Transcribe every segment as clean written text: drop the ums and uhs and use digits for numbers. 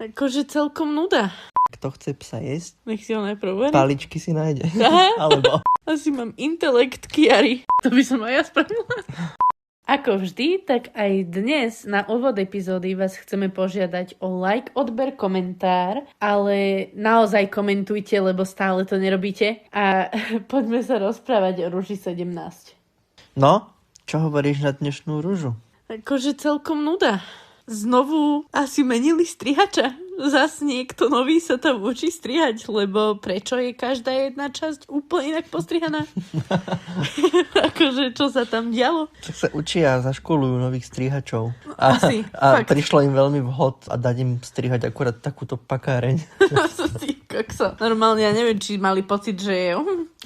Akože celkom nuda. Kto chce psa jesť, Nech si ho najprv uverí. paličky si nájde. Aha. Alebo... Asi mám intelekt kiary. To by som aj ja spravila. Ako vždy, tak aj dnes na úvod epizódy vás chceme požiadať o like, odber, komentár, ale naozaj komentujte, lebo stále to nerobíte. A poďme sa rozprávať o Rúži 17. No, čo hovoríš na dnešnú rúžu? Akože celkom nuda. Znovu asi menili strihača. Zas niekto nový sa tam učí strihať, lebo prečo je každá jedna časť úplne inak postrihaná? Akože čo sa tam dialo? Tak sa učia, zaškolujú nových strihačov. Asi, a fakt. prišlo im veľmi vhod a dať im strihať akurát takúto pakáreň. Normálne, ja neviem, či mali pocit, že je...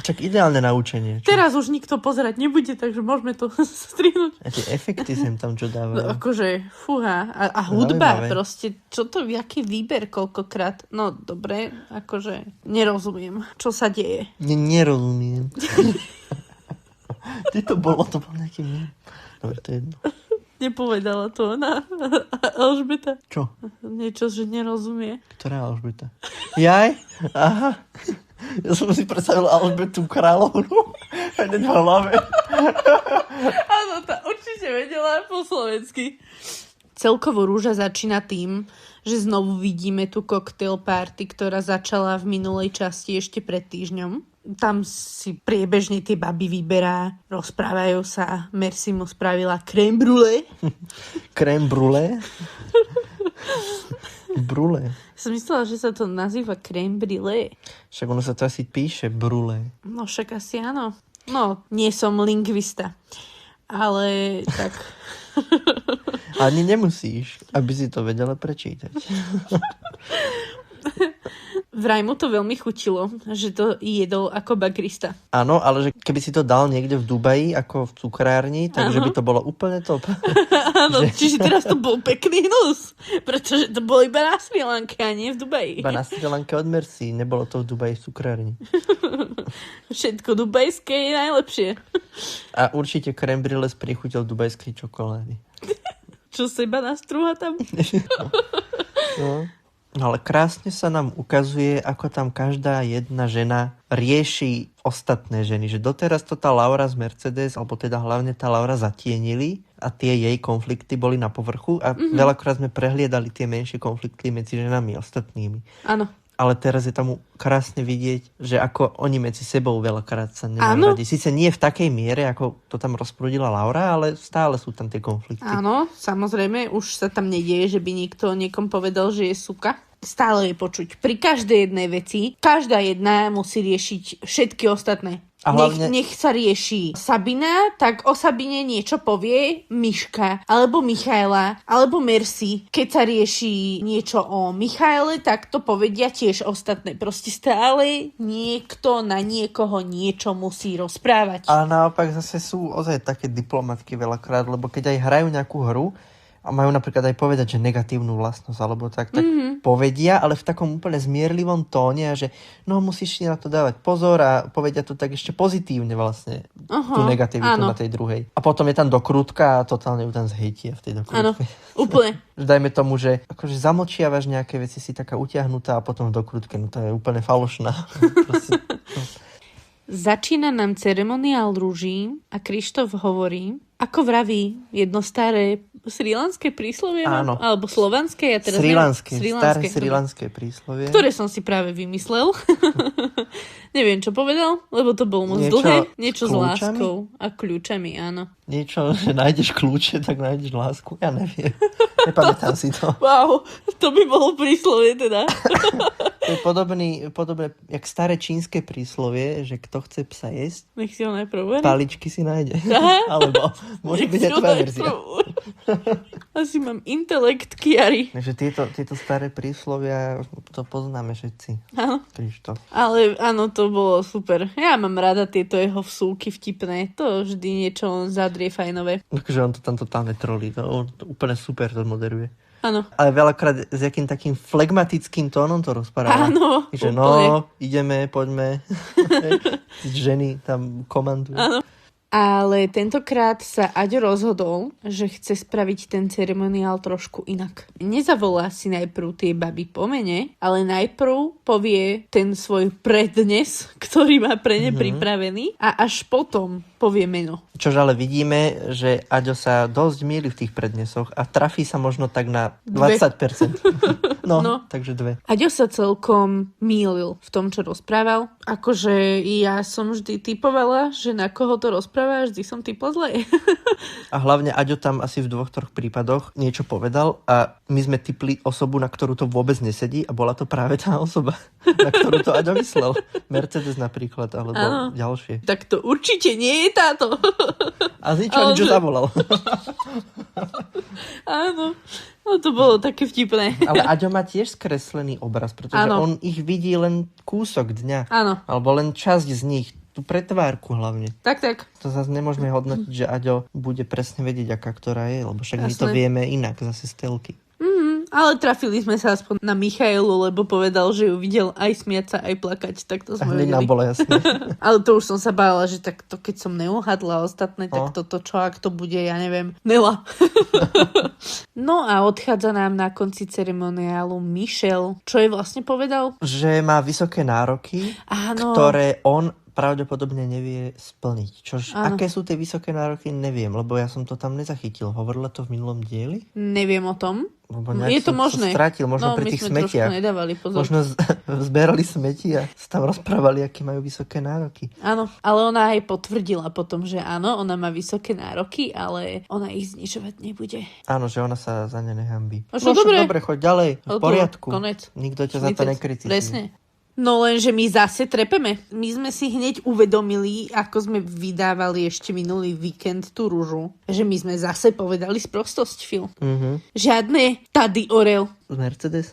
Čak ideálne naučenie. Čo? Teraz už nikto pozerať nebude, takže môžeme to strihnúť. A tie efekty sem tam čo dávajú. No, akože, fúha. A hudba, Zaujímavé. proste, čo to, aký výber, koľkokrát. No, dobre, akože, nerozumiem, čo sa deje. Nerozumiem. Ty to bol nejaký mým. Dobre, to je jedno. Nepovedala to ona, Alžbeta. Čo? Niečo, že nerozumie. Ktorá Alžbeta? Jaj? Aha. Ja som si predstavil Alžbetu kráľovnu. Hneď v hlave. Áno, tá určite vedela po slovensky. Celkovo Rúža začína tým, že znovu vidíme tú cocktail party, ktorá začala v minulej časti ešte pred týždňom. Tam si priebežne tie baby vyberá, rozprávajú sa. Merci mu spravila crème brûlée. Crème brûlée? Brûlée. Som myslela, že sa to nazýva crème brûlée. Však ono sa to asi píše brûlée. No však asi áno. No, nie som lingvista. Ale tak... Ani nemusíš, aby si to vedela prečítať. Vraj mu to veľmi chutilo, že to jedol ako bagrista. Áno, ale že keby si to dal niekde v Dubaji, ako v cukrárni, takže by to bolo úplne top. Áno, čiže teraz to bol pekný hnus, pretože to bolo iba na Sri Lanke a nie v Dubaji. Iba na Sri Lanke od Merci, nebolo to v Dubaji v cukrárni. Všetko dubajské je najlepšie. A určite crème brûlée s príchuťou dubajskej čokolády. Čo seba nastrúha tam? No ale krásne sa nám ukazuje, ako tam každá jedna žena rieši ostatné ženy. Že doteraz to tá Laura z Mercedes, alebo teda hlavne tá Laura zatienili a tie jej konflikty boli na povrchu a veľakrát sme prehliadali tie menšie konflikty medzi ženami ostatnými. Áno. Ale teraz je tam krásne vidieť, že ako oni medzi sebou veľakrát sa nemajú radi. Sice nie v takej miere, ako to tam rozprúdila Laura, ale stále sú tam tie konflikty. Áno, samozrejme, už sa tam nedieje, že by niekto niekom povedal, že je suka. Stále je počuť. Pri každej jednej veci, každá jedna musí riešiť všetky ostatné. A hlavne... Nech sa rieši Sabina, tak o Sabine niečo povie Miška, alebo Michaela, alebo Merci. Keď sa rieši niečo o Michaele, tak to povedia tiež ostatné. Proste stále niekto na niekoho niečo musí rozprávať. A naopak zase sú ozaj také diplomatky veľakrát, lebo keď aj hrajú nejakú hru a majú napríklad aj povedať, že negatívnu vlastnosť, alebo tak povedia, ale v takom úplne zmierlivom tóne, a že no musíš si na to dávať pozor a povedia to tak ešte pozitívne vlastne, tú negativitu na tej druhej. A potom je tam dokrutka a totálne ju tam zhejtia v tej dokrutke. Áno, úplne. Dajme tomu, že akože zamlčiavaš nejaké veci, si taká utiahnutá a potom v dokrutke, no to je úplne falošná. Začína nám ceremoniál rúží a Krištof hovorí, ako vraví jedno staré srilanské príslovie, áno. Alebo slovanské, ja teraz staré srilanské príslovie. Ktoré som si práve vymyslel. Neviem, čo povedal, lebo to bolo moc dlhé. Niečo s láskou a kľúčami, áno. Niečo, že nájdeš kľúče, tak nájdeš lásku. Ja neviem. Nepamätám si to. Wow, to by bolo príslovie teda. To je podobné, jak staré čínske príslovie, že kto chce psa jesť, nech si ho najprv uverí. paličky si nájde. Alebo môže byť aj tvoja verzia. Asi mám intelekt kiary. Takže tieto staré príslovia, to poznáme všetci. Áno. Krištof. Ale áno, to bolo super. Ja mám rada tieto jeho vsúky vtipné. To vždy niečo zadrie fajnové. Takže on to tam totálne trolí. To úplne super to moderuje. Áno. Ale veľakrát s jakým takým flegmatickým tónom to rozpráva. Áno. Že no, ideme, poďme. Ženy tam komandujú. Áno. Ale tentokrát sa Aďo rozhodol, že chce spraviť ten ceremoniál trošku inak. Nezavolá si najprv tie baby po mene, ale najprv povie ten svoj prednes, ktorý má pre ne pripravený a až potom povie meno. Čož ale vidíme, že Aďo sa dosť mýli v tých prednesoch a trafí sa možno tak na 20%. No, takže 2. Aďo sa celkom mýlil v tom, čo rozprával. Akože ja som vždy typovala, že na koho to rozpráva, vždy som typla zle. A hlavne Aďo tam asi v 2-3 prípadoch niečo povedal a my sme tipli osobu, na ktorú to vôbec nesedí a bola to práve tá osoba, na ktorú to Aďo myslel. Mercedes napríklad, alebo ďalšie. Tak to určite nie je táto. A z ničoho niečo zavolal. Áno. No to bolo také vtipné. Ale Aďo má tiež skreslený obraz, pretože on ich vidí len kúsok dňa. Áno. Alebo len časť z nich. Tú pretvárku hlavne. Tak. To zase nemôžeme hodnotiť, že Aďo bude presne vedieť, aká ktorá je, lebo však my to vieme inak zase z telky. Ale trafili sme sa aspoň na Michailu, lebo povedal, že ju videl aj smiať sa, aj plakať. Tak to sme vedeli. Nám bolo jasné. Ale to už som sa bála, že takto, keď som neuhadla ostatné, tak toto čo, ak to bude, ja neviem, Nela. No a odchádza nám na konci ceremoniálu Michel. Čo je vlastne povedal? Že má vysoké nároky, ktoré on pravdepodobne nevie splniť. Aké sú tie vysoké nároky, neviem, lebo ja som to tam nezachytil. Hovorila to v minulom dieli? Neviem o tom. Je to možné. Strátil, možno pri tých smetiach. Nedávali pozor. Možno zberali smeti a sa tam rozprávali, aké majú vysoké nároky. Áno, ale ona aj potvrdila potom, že áno, ona má vysoké nároky, ale ona ich znižovať nebude. Áno, že ona sa za ne nehambí. Dobre, choď ďalej, v poriadku. Konec. Nikto ťa za to nekritizuje. Presne. No lenže my zase trepeme. My sme si hneď uvedomili, ako sme vydávali ešte minulý víkend tú rúžu, že my sme zase povedali sprostosť, Phil. Žiadne Tady Orel. Mercedes?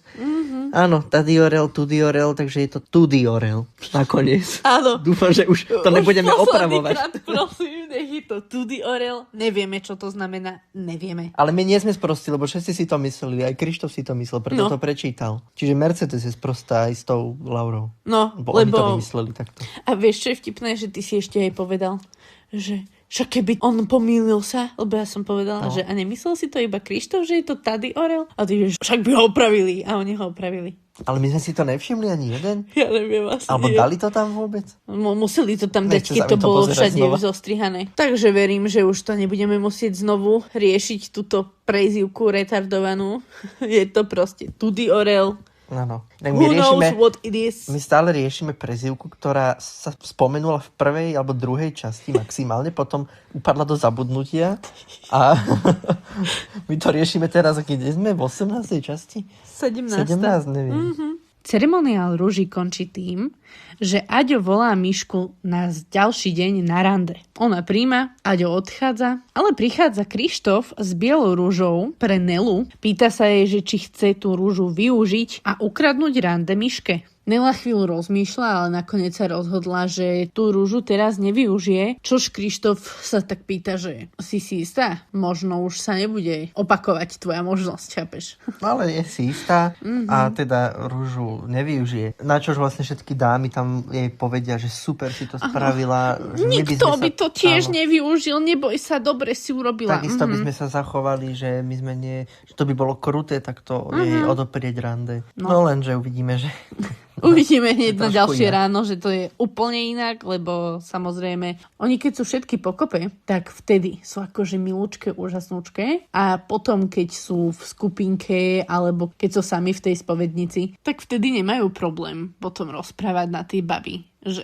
Áno, Tady Orel, Tudy Orel, takže je to Tudy Orel. Nakoniec. Áno. Dúfam, že už to nebudeme opravovať. Krát, prosím, nech je to Tudy Orel. Nevieme, čo to znamená. Nevieme. Ale my nie sme sprostí, lebo všetci si to mysleli. Aj Krištof si to myslel, preto to prečítal. Čiže Mercedes je sprostá aj s tou Laurou. No, lebo oni to vymysleli takto. A vieš, čo je vtipné, že ty si ešte aj povedal, že však keby on pomýlil sa, lebo ja som povedala, že a nemyslel si to iba Krištof, že je to Tady Orel? A ty vieš, však by ho opravili. A oni ho opravili. Ale my sme si to nevšimli ani jeden? Ja neviem asi. Alebo dali to tam vôbec? Museli to tam dať, keď to bolo všade zostrihané. Takže verím, že už to nebudeme musieť znovu riešiť túto prezývku retardovanú. Je to proste Tudy Orel. Áno. Who knows what it is? My stále riešime prezývku, ktorá sa spomenula v prvej alebo druhej časti maximálne, potom upadla do zabudnutia a my to riešime teraz, kde sme? V 18. časti? 17. Neviem. Ceremoniál rúží končí tým, že Aďo volá Mišku na ďalší deň na rande. Ona príjma, Aďo odchádza, ale prichádza Krištof s bielou rúžou pre Nelu. Pýta sa jej, že či chce tú rúžu využiť a ukradnúť rande Miške. Nela chvíľu rozmýšľa, ale nakoniec sa rozhodla, že tú rúžu teraz nevyužije, čož Krištof sa tak pýta, že si istá? Možno už sa nebude opakovať tvoja možnosť, chápeš? Ale je si istá a teda rúžu nevyužije. Na čož vlastne všetky dámy tam jej povedia, že super si to spravila. Že nikto by to tiež nevyužil, neboj sa, dobre si urobila. Takisto by sme sa zachovali, že my sme že to by bolo kruté takto jej odoprieť rande. No lenže uvidíme, že uvidíme hneď na ďalšie ráno, že to je úplne inak, lebo samozrejme, oni keď sú všetky pokope, tak vtedy sú akože milúčke, úžasnúčke a potom keď sú v skupinke alebo keď sú sami v tej spovednici, tak vtedy nemajú problém potom rozprávať na tie baby. Že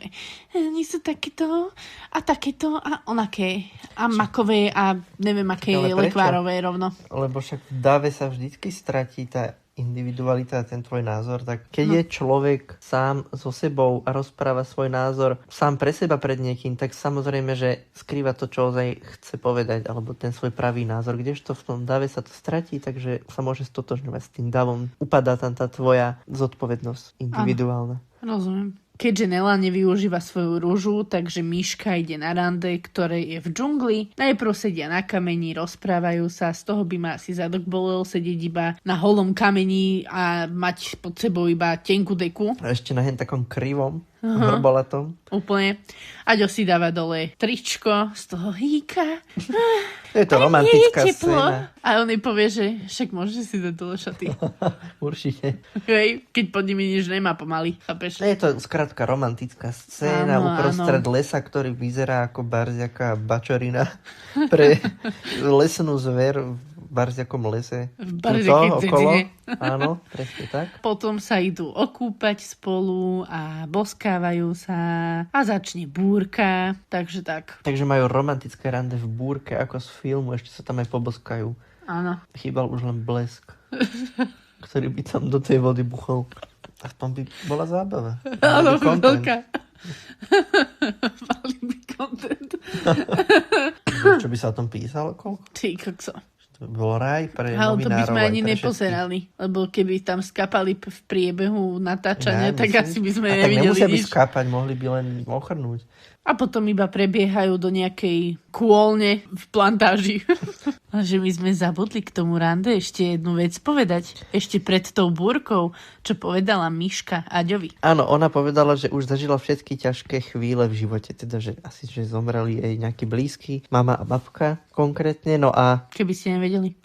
nie sú takéto a takéto a onaké a makové a neviem aké lekvárové rovno. Lebo však v dáve sa vždycky stratí tá individualita a ten tvoj názor, tak keď je človek sám so sebou a rozpráva svoj názor sám pre seba pred niekým, tak samozrejme, že skrýva to, čo ozaj chce povedať, alebo ten svoj pravý názor. Kdežto v tom dave sa to stratí, takže sa môže stotožňovať s tým davom. Upadá tam tá tvoja zodpovednosť individuálna. Rozumiem. Keďže Nela nevyužíva svoju rúžu, takže Miška ide na rande, ktoré je v džungli. Najprv sedia na kameni, rozprávajú sa, z toho by ma asi zadok bolel sedieť iba na holom kameni a mať pod sebou iba tenkú deku. A ešte na hen takom krivom. hrbolatom. Úplne. Aďo si dáva dole tričko z toho hýka. Je to romantická scéna. A on jej povie, že však môže si dať dole šaty. Určite. Hej, keď pod nimi nič nemá pomaly, chápeš? Je to skrátka romantická scéna uprostred lesa, ktorý vyzerá ako barziaká bačorina pre lesnú zver v barziakom lese. V barziakej dedine. Áno, presne tak. Potom sa idú okúpať spolu a boskávajú sa a začne búrka, takže tak. Takže majú romantické rande v búrke ako z filmu, ešte sa tam aj poboskajú. Áno. Chýbal už len blesk, ktorý by tam do tej vody buchol. A v tom by bola zábava. Áno, veľká. Mali by content. Čo by sa o tom písalo? Koľko? Ty kokso. To bol raj pre ale novinárov. to by sme ani aj pre nepozerali, lebo keby tam skapali v priebehu natáčania, tak asi by sme nevideli nevideli nič. A tak nemusia by nič. skápať, mohli by len ochrnúť. A potom iba prebiehajú do nejakej kôlne v plantáži. A že my sme zabudli k tomu rande ešte jednu vec povedať. Ešte pred tou búrkou, čo povedala Miška Aďovi. Áno, ona povedala, že už zažila všetky ťažké chvíle v živote. Teda, že asi že zomreli jej nejakí blízky, mama a babka konkrétne. No a... Keby ste nevedeli.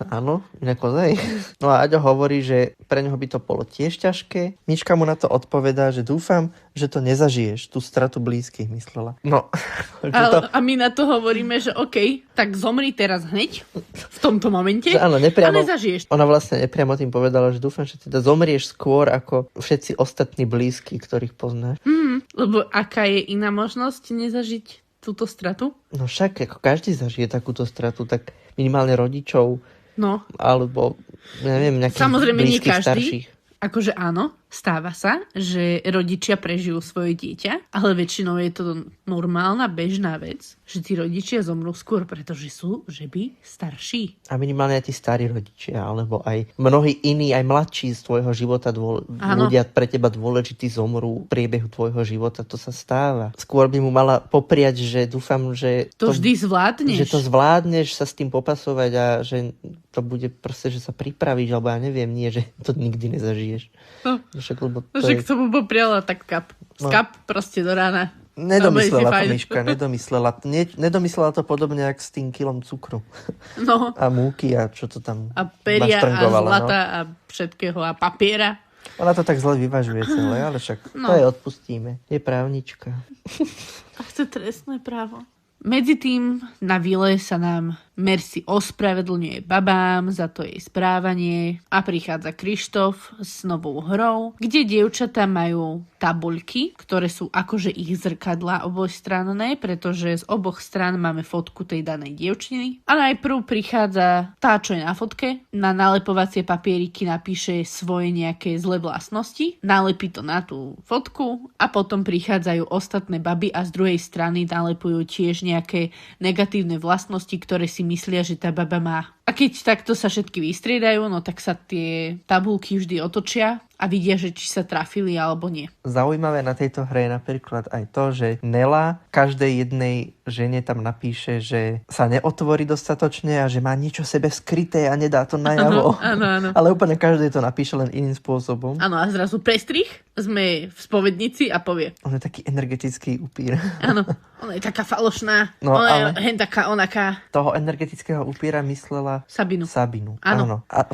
Áno, inak ozaj. No a Aďo hovorí, že pre ňoho by to bolo tiež ťažké. Miška mu na to odpovedá, že dúfam, že to nezažiješ, tú stratu blízkych, myslela. No. A my na to hovoríme, že OK, tak zomri teraz hneď, v tomto momente, áno, a nezažiješ. Ona vlastne nepriamo tým povedala, že dúfam, že teda zomrieš skôr ako všetci ostatní blízky, ktorých poznáš. Lebo aká je iná možnosť nezažiť túto stratu? No však, ako každý zažije takúto stratu, tak minimálne rodičov, no. Alebo, neviem, nejakých samozrejme nie blízkych každý. Starších. Akože áno, stáva sa, že rodičia prežijú svoje dieťa, ale väčšinou je to normálna, bežná vec, že tí rodičia zomrú skôr, pretože sú, že by starší. A minimálne aj tí starí rodičia, alebo aj mnohí iní, aj mladší z tvojho života, ľudia pre teba dôležití zomrú v priebehu tvojho života, to sa stáva. Skôr by mu mala popriať, že dúfam, že to vždy zvládneš. Že to zvládneš sa s tým popasovať a že to bude proste, že sa pripravíš, alebo ja neviem, nie, že to nikdy nezažiješ. No. Však, lebo to že k tomu popriala tak kap. Skap proste do rána. Nedomyslela to Miška, nedomyslela to podobne, jak s tým kilom cukru. No. A múky a čo to tam a peria a zlata no. a všetkého a papiera. Ona to tak zle vyvažuje celé, ale však to jej odpustíme. Je právnička. A chce trestné právo. Medzi tým na vile sa nám Mercy ospravedlňuje babám za to jej správanie a prichádza Krištof s novou hrou, kde dievčatá majú tabuľky, ktoré sú akože ich zrkadlá obojstranné, pretože z oboch strán máme fotku tej danej dievčiny. A najprv prichádza tá, čo je na fotke, na nalepovacie papieriky napíše svoje nejaké zlé vlastnosti, nalepí to na tú fotku a potom prichádzajú ostatné baby a z druhej strany nalepujú tiež nejaké negatívne vlastnosti, ktoré si myslia, že tá baba má. A keď takto sa všetky vystriedajú, no tak sa tie tabulky vždy otočia a vidia, že či sa trafili alebo nie. Zaujímavé na tejto hre je napríklad aj to, že Nela každej jednej žene tam napíše, že sa neotvorí dostatočne a že má niečo sebe skryté a nedá to najavo. Áno. Ale úplne každej to napíše len iným spôsobom. Áno, a zrazu prestrih, sme v spovednici a povie. On je taký energetický upír. Áno, ona je taká falošná, no, ona je hen taká onaká. Toho energetického upíra myslela Sabinu. Áno. A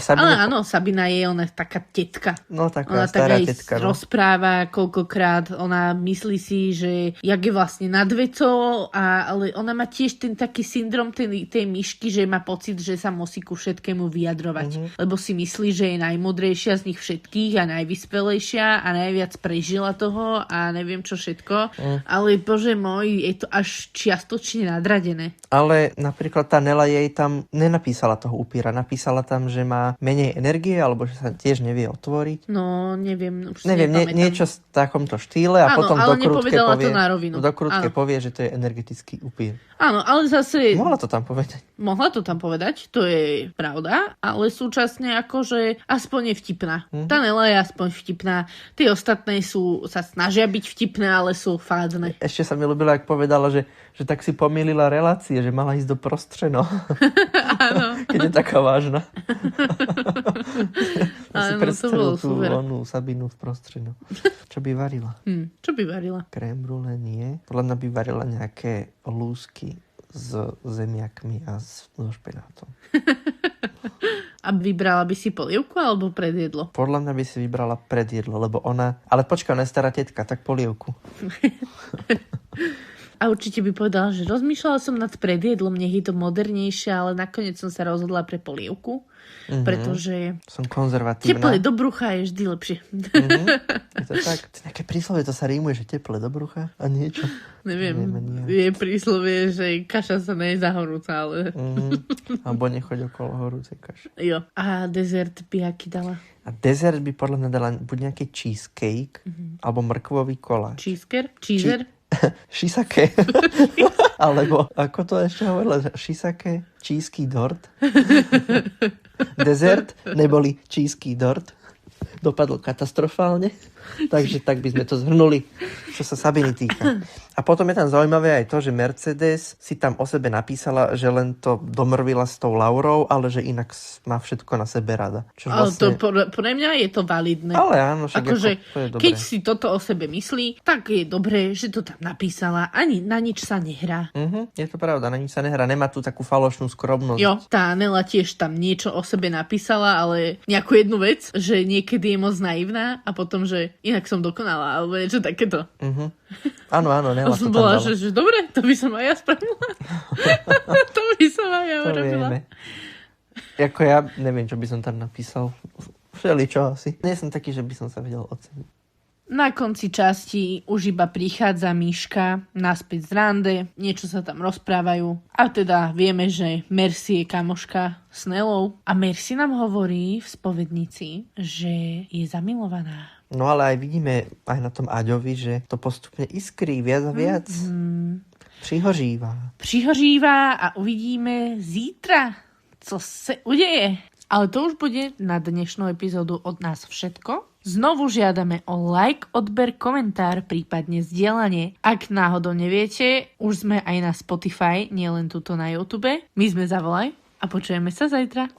Áno, Sabina je ona taká tetka. No taká ona stará tak tetka. No. Rozpráva koľkokrát, ona myslí si, že jak je vlastne nad vecou, ale ona má tiež ten taký syndrom tej myšky, že má pocit, že sa musí ku všetkému vyjadrovať. Lebo si myslí, že je najmudrejšia z nich všetkých a najvyspelejšia a najviac prežila toho a neviem čo všetko. Ale bože môj, je to až čiastočne nadradené. Ale napríklad tá Nela jej tam nenapísala toho upíra. Napísala tam, že má menej energie, alebo že sa tiež nevie otvoriť. No, neviem. Už niečo v takomto štýle a potom dokrutke povie, že to je energetický upír. Áno, ale zase... Mohla to tam povedať. To je pravda, ale súčasne akože aspoň je vtipná. Tá Nela je aspoň vtipná. Tie ostatné sa snažia byť vtipné, ale sú fádne. Ešte sa mi ľúbilo, ak povedala, že tak si pomýlila relácie, že mala ísť do Prostřeno. Áno. Keď je taká vážna. Ja si Áno, to predstavil bolo tú super. onú Sabinu v prostrednú. Čo by varila? Čo by varila? Krém brûlée nie. Podľa mňa by varila nejaké lúsky s zemiakmi a so špenátom. A vybrala by si polievku alebo predjedlo? Podľa mňa by si vybrala predjedlo, lebo ona... Ale počkaj, ona je stará tetka, tak polievku. A určite by povedala, že rozmýšľala som nad predjedlom, nech je to modernejšie, ale nakoniec som sa rozhodla pre polievku, pretože Som konzervatívna. teplé do brucha je vždy lepšie. Je to tak? To je nejaké príslovie, to sa rímuje, že teplé do brucha a niečo. Neviem, Neviem. je príslovie, že kaša sa nie je zahorúca, ale... Alebo nechoď okolo horúcej kaše. Jo. A dezert by aký dala? A dezert by podľa mňa dala buď nejaký cheesecake, alebo mrkvový koláč. Cheeser? Shisake. Alebo, ako to ešte hovorila? Shisake, čísky dort. Dezert neboli čísky dort. Dopadlo katastrofálne. Takže tak by sme to zhrnuli, čo sa Sabiny týka. A potom je tam zaujímavé aj to, že Mercedes si tam o sebe napísala, že len to domrvila s tou Laurou, ale že inak má všetko na sebe rada. Čo Ale vlastne... to pre mňa je to validné. Ale áno, však akože, to je dobré. keď si toto o sebe myslí, tak je dobré, že to tam napísala. Ani na nič sa nehrá. Je to pravda, na nič sa nehrá. Nemá tu takú falošnú skromnosť. Jo, tá Nela tiež tam niečo o sebe napísala, ale nejakú jednu vec, že niekedy je moc naivná a potom, že inak som dokonala, alebo niečo takéto. Áno, Nela To som to tam bola, dala. že dobre, to by som aj ja spravila. To by som aj ja To urobila. vieme. Ako ja neviem, čo by som tam napísal. Všeličo asi. Nie som taký, že by som sa vedel oceniť. Na konci časti už iba prichádza Miška naspäť z rande, niečo sa tam rozprávajú a teda vieme, že Mercy je kamoška s Nelou a Mercy nám hovorí v spovednici, že je zamilovaná. No ale aj vidíme aj na tom Aďovi, že to postupne iskrí viac a viac. Přihořívá a uvidíme zítra, co se udeje. Ale to už bude na dnešnú epizódu od nás všetko. Znovu žiadame o like, odber, komentár, prípadne zdieľanie. Ak náhodou neviete, už sme aj na Spotify, nielen tuto na YouTube. My sme Zavolaj a počujeme sa zajtra.